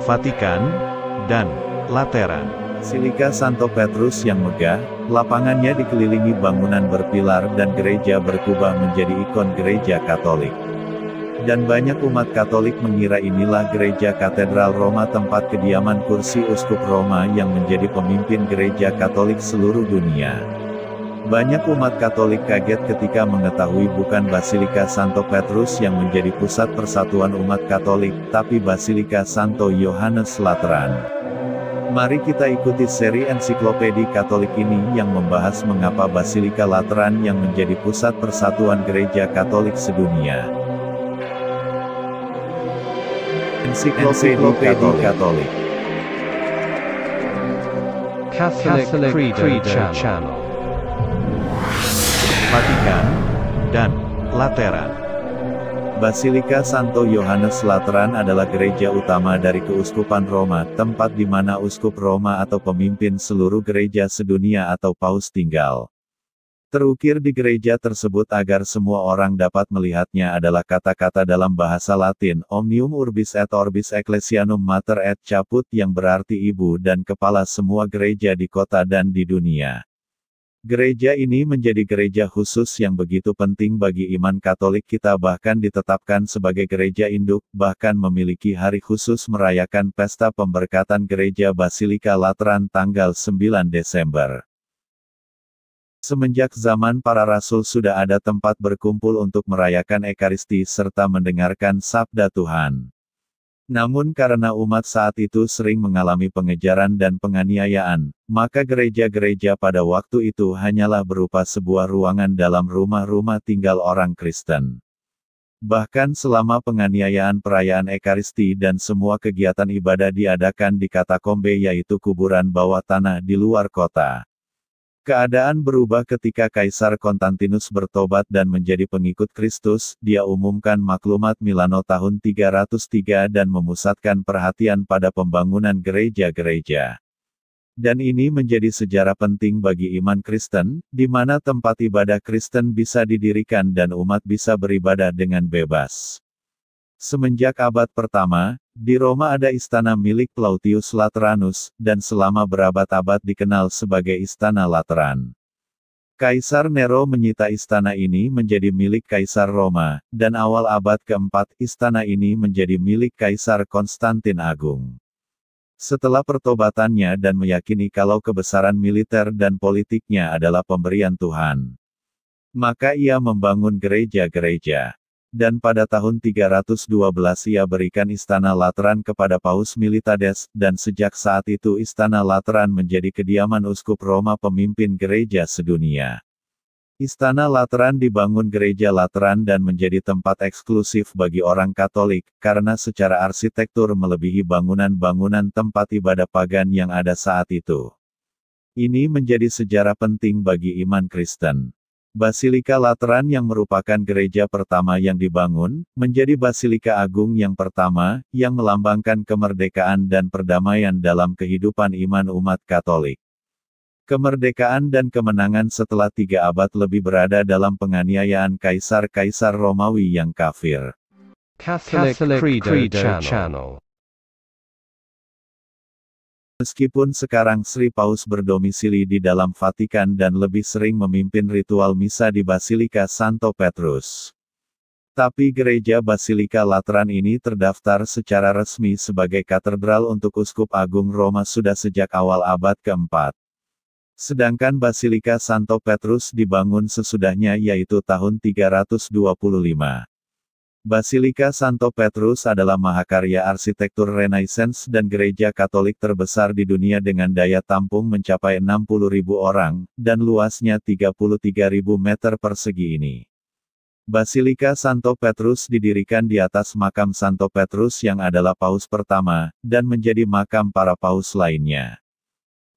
Vatikan, dan Lateran. Basilika Santo Petrus yang megah, lapangannya dikelilingi bangunan berpilar dan gereja berkubah menjadi ikon gereja Katolik. Dan banyak umat Katolik mengira inilah gereja Katedral Roma, tempat kediaman kursi uskup Roma yang menjadi pemimpin gereja Katolik seluruh dunia. Banyak umat Katolik kaget ketika mengetahui bukan Basilika Santo Petrus yang menjadi pusat persatuan umat Katolik, tapi Basilika Santo Yohanes Lateran. Mari kita ikuti seri ensiklopedi Katolik ini yang membahas mengapa Basilika Lateran yang menjadi pusat persatuan gereja Katolik sedunia. Ensiklopedi Katolik. Catholic Credo Channel. Vatikan, dan Lateran. Basilika Santo Yohanes Lateran adalah gereja utama dari Keuskupan Roma, tempat di mana uskup Roma atau pemimpin seluruh gereja sedunia atau paus tinggal. Terukir di gereja tersebut agar semua orang dapat melihatnya adalah kata-kata dalam bahasa Latin, Omnium Urbis et Orbis Ecclesianum Mater et Caput, yang berarti ibu dan kepala semua gereja di kota dan di dunia. Gereja ini menjadi gereja khusus yang begitu penting bagi iman Katolik kita, bahkan ditetapkan sebagai gereja induk, bahkan memiliki hari khusus merayakan pesta pemberkatan gereja Basilika Lateran tanggal 9 Desember. Semenjak zaman para rasul sudah ada tempat berkumpul untuk merayakan Ekaristi serta mendengarkan sabda Tuhan. Namun karena umat saat itu sering mengalami pengejaran dan penganiayaan, maka gereja-gereja pada waktu itu hanyalah berupa sebuah ruangan dalam rumah-rumah tinggal orang Kristen. Bahkan selama penganiayaan perayaan Ekaristi dan semua kegiatan ibadah diadakan di katakombe, yaitu kuburan bawah tanah di luar kota. Keadaan berubah ketika Kaisar Konstantinus bertobat dan menjadi pengikut Kristus. Dia umumkan Maklumat Milano tahun 303 dan memusatkan perhatian pada pembangunan gereja-gereja. Dan ini menjadi sejarah penting bagi iman Kristen, di mana tempat ibadah Kristen bisa didirikan dan umat bisa beribadah dengan bebas. Semenjak abad pertama, di Roma ada istana milik Plautius Lateranus, dan selama berabad-abad dikenal sebagai Istana Lateran. Kaisar Nero menyita istana ini menjadi milik Kaisar Roma, dan awal abad keempat, istana ini menjadi milik Kaisar Konstantin Agung. Setelah pertobatannya dan meyakini kalau kebesaran militer dan politiknya adalah pemberian Tuhan, maka ia membangun gereja-gereja. Dan pada tahun 312 ia berikan Istana Lateran kepada Paus Militades, dan sejak saat itu Istana Lateran menjadi kediaman uskup Roma, pemimpin gereja sedunia. Istana Lateran dibangun gereja Lateran dan menjadi tempat eksklusif bagi orang Katolik, karena secara arsitektur melebihi bangunan-bangunan tempat ibadah pagan yang ada saat itu. Ini menjadi sejarah penting bagi iman Kristen. Basilika Lateran yang merupakan gereja pertama yang dibangun, menjadi Basilika Agung yang pertama, yang melambangkan kemerdekaan dan perdamaian dalam kehidupan iman umat Katolik. Kemerdekaan dan kemenangan setelah 3 abad lebih berada dalam penganiayaan kaisar-kaisar Romawi yang kafir. Catholic Credo Channel. Meskipun sekarang Sri Paus berdomisili di dalam Vatikan dan lebih sering memimpin ritual misa di Basilika Santo Petrus, tapi gereja Basilika Lateran ini terdaftar secara resmi sebagai katedral untuk Uskup Agung Roma sudah sejak awal abad keempat. Sedangkan Basilika Santo Petrus dibangun sesudahnya, yaitu tahun 325. Basilika Santo Petrus adalah mahakarya arsitektur Renaissance dan gereja Katolik terbesar di dunia dengan daya tampung mencapai 60.000 orang, dan luasnya 33.000 meter persegi ini. Basilika Santo Petrus didirikan di atas makam Santo Petrus yang adalah paus pertama, dan menjadi makam para paus lainnya.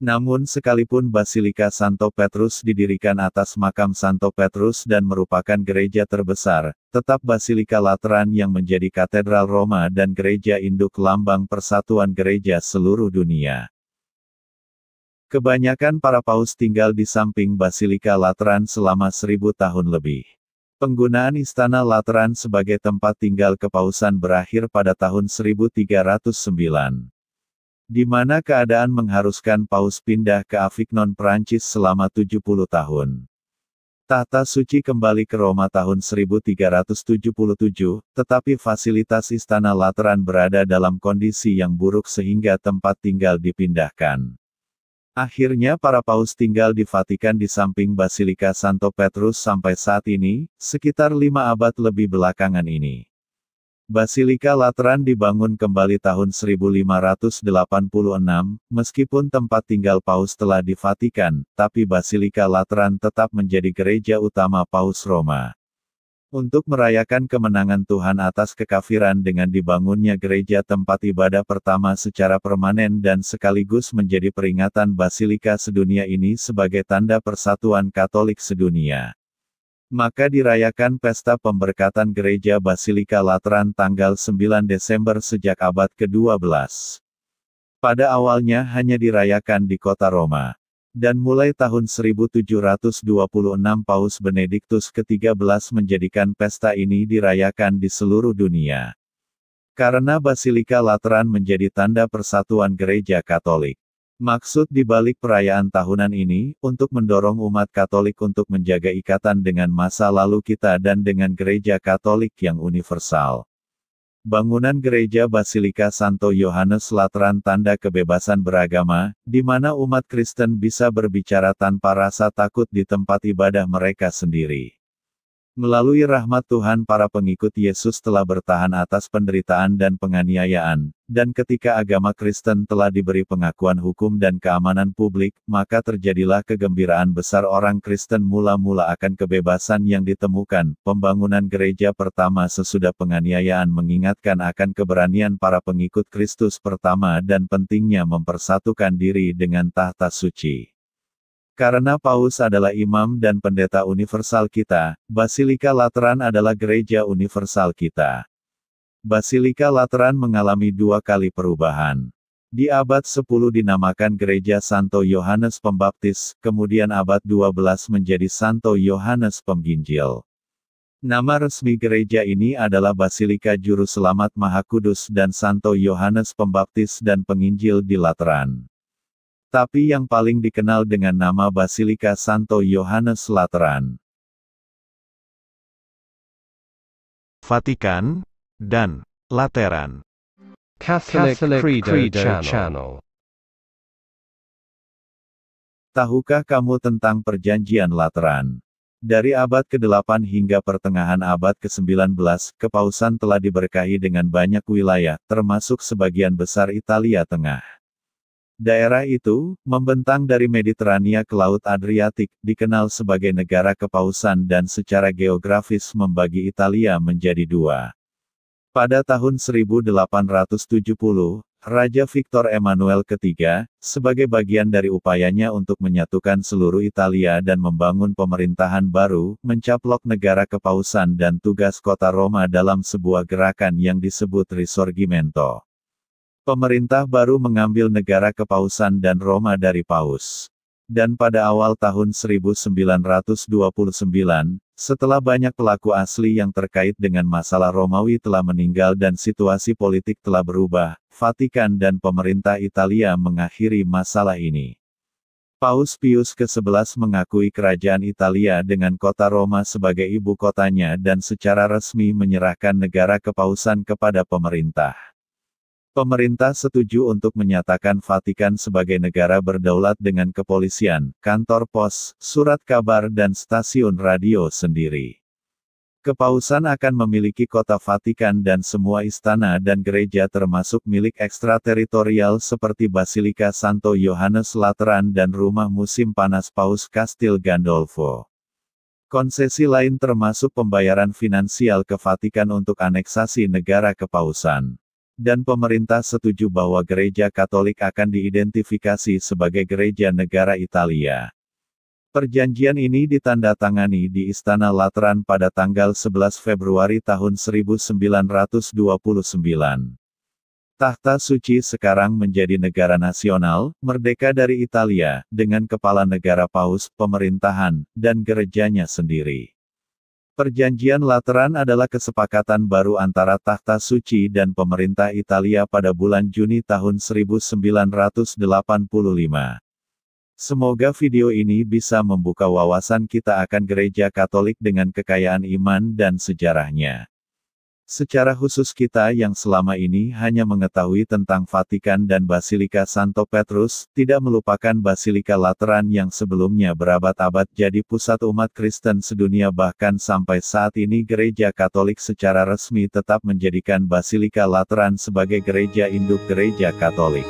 Namun sekalipun Basilika Santo Petrus didirikan atas makam Santo Petrus dan merupakan gereja terbesar, tetap Basilika Lateran yang menjadi katedral Roma dan gereja induk lambang persatuan gereja seluruh dunia. Kebanyakan para paus tinggal di samping Basilika Lateran selama 1000 tahun lebih. Penggunaan Istana Lateran sebagai tempat tinggal kepausan berakhir pada tahun 1309. Di mana keadaan mengharuskan Paus pindah ke Avignon, Prancis selama 70 tahun. Tahta suci kembali ke Roma tahun 1377, tetapi fasilitas Istana Lateran berada dalam kondisi yang buruk sehingga tempat tinggal dipindahkan. Akhirnya para paus tinggal di Vatikan di samping Basilika Santo Petrus sampai saat ini, sekitar 5 abad lebih belakangan ini. Basilika Lateran dibangun kembali tahun 1586, meskipun tempat tinggal paus telah di Vatikan, tapi Basilika Lateran tetap menjadi gereja utama Paus Roma. Untuk merayakan kemenangan Tuhan atas kekafiran dengan dibangunnya gereja tempat ibadah pertama secara permanen dan sekaligus menjadi peringatan Basilika sedunia ini sebagai tanda persatuan Katolik sedunia. Maka dirayakan pesta pemberkatan gereja Basilika Lateran tanggal 9 Desember sejak abad ke-12. Pada awalnya hanya dirayakan di kota Roma. Dan mulai tahun 1726 Paus Benediktus ke-13 menjadikan pesta ini dirayakan di seluruh dunia. Karena Basilika Lateran menjadi tanda persatuan gereja Katolik. Maksud dibalik perayaan tahunan ini, untuk mendorong umat Katolik untuk menjaga ikatan dengan masa lalu kita dan dengan gereja Katolik yang universal. Bangunan gereja Basilika Santo Yohanes Lateran tanda kebebasan beragama, di mana umat Kristen bisa berbicara tanpa rasa takut di tempat ibadah mereka sendiri. Melalui rahmat Tuhan para pengikut Yesus telah bertahan atas penderitaan dan penganiayaan, dan ketika agama Kristen telah diberi pengakuan hukum dan keamanan publik, maka terjadilah kegembiraan besar orang Kristen mula-mula akan kebebasan yang ditemukan. Pembangunan gereja pertama sesudah penganiayaan mengingatkan akan keberanian para pengikut Kristus pertama dan pentingnya mempersatukan diri dengan tahta suci. Karena Paus adalah imam dan pendeta universal kita, Basilika Lateran adalah gereja universal kita. Basilika Lateran mengalami 2 kali perubahan. Di abad 10 dinamakan Gereja Santo Yohanes Pembaptis, kemudian abad 12 menjadi Santo Yohanes Pengginjil. Nama resmi gereja ini adalah Basilika Juru Selamat Maha Kudus dan Santo Yohanes Pembaptis dan Penginjil di Lateran. Tapi yang paling dikenal dengan nama Basilika Santo Yohanes Lateran. Vatikan dan Lateran. Catholic Credo Channel. Tahukah kamu tentang Perjanjian Lateran? Dari abad ke-8 hingga pertengahan abad ke-19, kepausan telah diberkahi dengan banyak wilayah, termasuk sebagian besar Italia Tengah. Daerah itu, membentang dari Mediterania ke Laut Adriatik, dikenal sebagai negara kepausan dan secara geografis membagi Italia menjadi 2. Pada tahun 1870, Raja Victor Emmanuel III, sebagai bagian dari upayanya untuk menyatukan seluruh Italia dan membangun pemerintahan baru, mencaplok negara kepausan dan tugas kota Roma dalam sebuah gerakan yang disebut Risorgimento. Pemerintah baru mengambil negara kepausan dan Roma dari Paus. Dan pada awal tahun 1929, setelah banyak pelaku asli yang terkait dengan masalah Romawi telah meninggal dan situasi politik telah berubah, Vatikan dan pemerintah Italia mengakhiri masalah ini. Paus Pius ke-11 mengakui kerajaan Italia dengan kota Roma sebagai ibu kotanya dan secara resmi menyerahkan negara kepausan kepada pemerintah. Pemerintah setuju untuk menyatakan Vatikan sebagai negara berdaulat dengan kepolisian, kantor pos, surat kabar dan stasiun radio sendiri. Kepausan akan memiliki kota Vatikan dan semua istana dan gereja termasuk milik ekstrateritorial seperti Basilika Santo Yohanes Lateran dan rumah musim panas Paus Castel Gandolfo. Konsesi lain termasuk pembayaran finansial ke Vatikan untuk aneksasi negara kepausan. Dan pemerintah setuju bahwa gereja Katolik akan diidentifikasi sebagai gereja negara Italia. Perjanjian ini ditandatangani di Istana Lateran pada tanggal 11 Februari tahun 1929. Tahta suci sekarang menjadi negara nasional, merdeka dari Italia, dengan kepala negara Paus, pemerintahan, dan gerejanya sendiri. Perjanjian Lateran adalah kesepakatan baru antara Takhta Suci dan pemerintah Italia pada bulan Juni tahun 1985. Semoga video ini bisa membuka wawasan kita akan Gereja Katolik dengan kekayaan iman dan sejarahnya. Secara khusus kita yang selama ini hanya mengetahui tentang Vatikan dan Basilika Santo Petrus, tidak melupakan Basilika Lateran yang sebelumnya berabad-abad jadi pusat umat Kristen sedunia, bahkan sampai saat ini Gereja Katolik secara resmi tetap menjadikan Basilika Lateran sebagai gereja induk Gereja Katolik.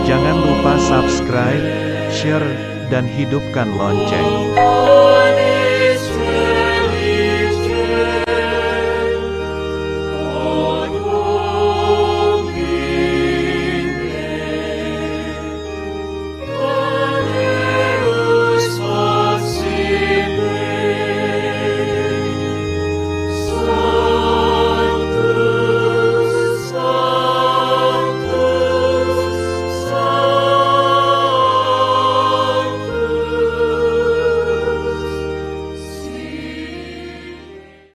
Jangan lupa subscribe, share, dan hidupkan lonceng.